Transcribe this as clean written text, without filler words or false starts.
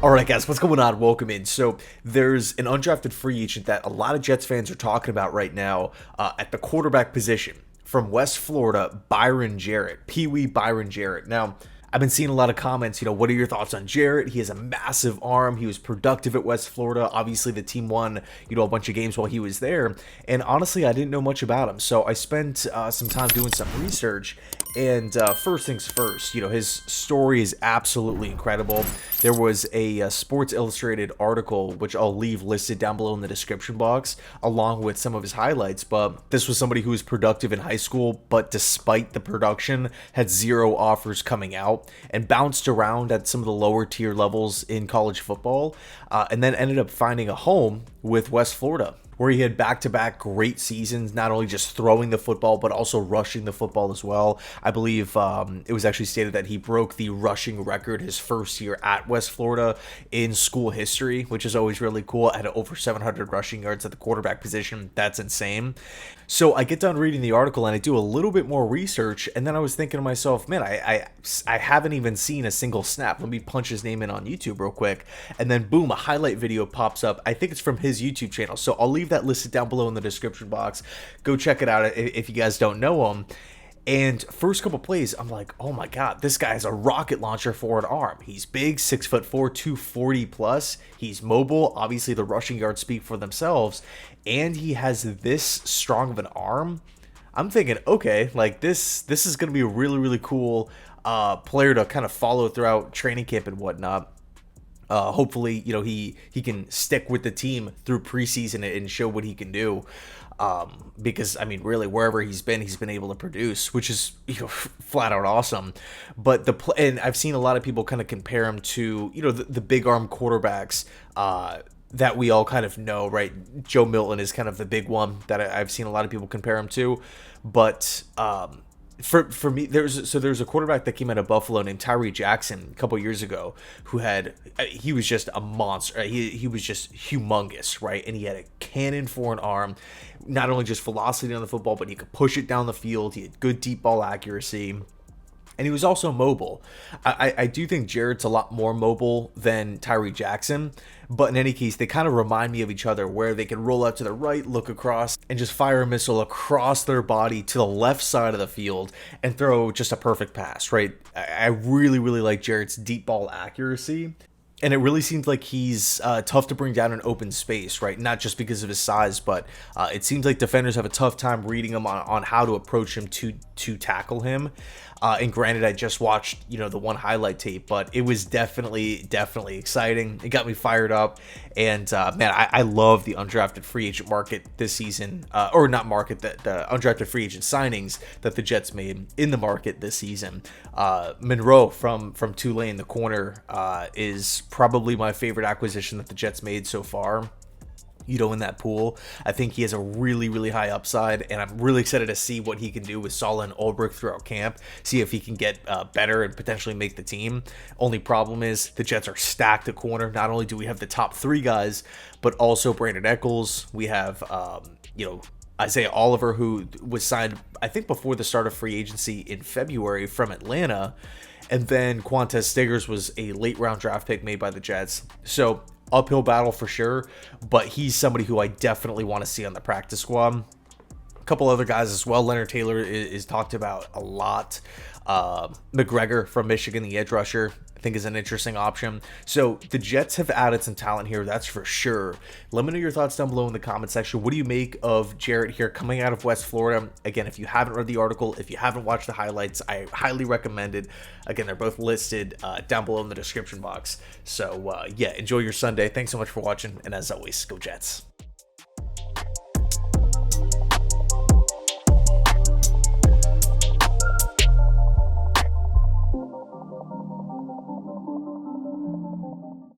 All right, guys, what's going on? Welcome in. So there's an undrafted free agent that a lot of Jets fans are talking about right now at the quarterback position from West Florida, Byron Jarrett, Peewee Byron Jarrett. Now, I've been seeing a lot of comments, what are your thoughts on Jarrett? He has a massive arm. He was productive at West Florida. Obviously, the team won, a bunch of games while he was there. And honestly, I didn't know much about him. So I spent some time doing some research. And first things first, his story is absolutely incredible. There was a Sports Illustrated article, which I'll leave listed down below in the description box, along with some of his highlights. But this was somebody who was productive in high school, but despite the production, had zero offers coming out and bounced around at some of the lower tier levels in college football, and then ended up finding a home with West Florida, where he had back-to-back great seasons, not only just throwing the football, but also rushing the football as well. I believe it was actually stated that he broke the rushing record his first year at West Florida in school history, which is always really cool. At over 700 rushing yards at the quarterback position. That's insane. So I get done reading the article and I do a little bit more research, and then I was thinking to myself, man, I haven't even seen a single snap. Let me punch his name in on YouTube real quick, and then boom, a highlight video pops up. I think it's from his YouTube channel, so I'll leave that listed down below in the description box. Go check it out if you guys don't know him. And first couple plays, I'm like, oh my god, this guy is a rocket launcher for an arm. He's big, 6'4", 240 plus. He's mobile. Obviously, the rushing yards speak for themselves, and he has this strong of an arm. I'm thinking, okay, like this is going to be a really, really cool player to kind of follow throughout training camp and whatnot. Hopefully, he can stick with the team through preseason and show what he can do. Because I mean, really, wherever he's been able to produce, which is flat out awesome. But and I've seen a lot of people kind of compare him to the big arm quarterbacks that we all kind of know, right? Joe Milton is kind of the big one that I've seen a lot of people compare him to, but for me, there's a quarterback that came out of Buffalo named Tyree Jackson a couple years ago he was just a monster. He was just humongous, right? And he had a cannon for an arm, not only just velocity on the football, but he could push it down the field. He had good deep ball accuracy. And he was also mobile. I do think Jarrett's a lot more mobile than Tyree Jackson. But in any case, they kind of remind me of each other, where they can roll out to the right, look across, and just fire a missile across their body to the left side of the field and throw just a perfect pass, right? I really, really like Jarrett's deep ball accuracy. And it really seems like he's tough to bring down in open space, right? Not just because of his size, but it seems like defenders have a tough time reading him on how to approach him to tackle him. And granted, I just watched, the one highlight tape, but it was definitely exciting. It got me fired up. And man, I love the undrafted free agent market this season, or not market, the undrafted free agent signings that the Jets made in the market this season. Monroe from Tulane, the corner, is probably my favorite acquisition that the Jets made so far. In that pool. I think he has a really, really high upside, and I'm really excited to see what he can do with Saleh and Ulbrich throughout camp, see if he can get better and potentially make the team. Only problem is the Jets are stacked at corner. Not only do we have the top three guys, but also Brandon Echols. We have, Isaiah Oliver, who was signed, I think, before the start of free agency in February from Atlanta. And then Quantez Stiggers was a late round draft pick made by the Jets. So uphill battle for sure, but he's somebody who I definitely want to see on the practice squad. A couple other guys as well. Leonard Taylor is talked about a lot. McGregor from Michigan, the edge rusher, I think is an interesting option. So the Jets have added some talent here, that's for sure. Let me know your thoughts down below in the comment section. What do you make of Jarrett here coming out of West Florida? Again, if you haven't read the article, if you haven't watched the highlights, I highly recommend it. Again, they're both listed down below in the description box. So yeah, enjoy your Sunday. Thanks so much for watching, and as always, go Jets.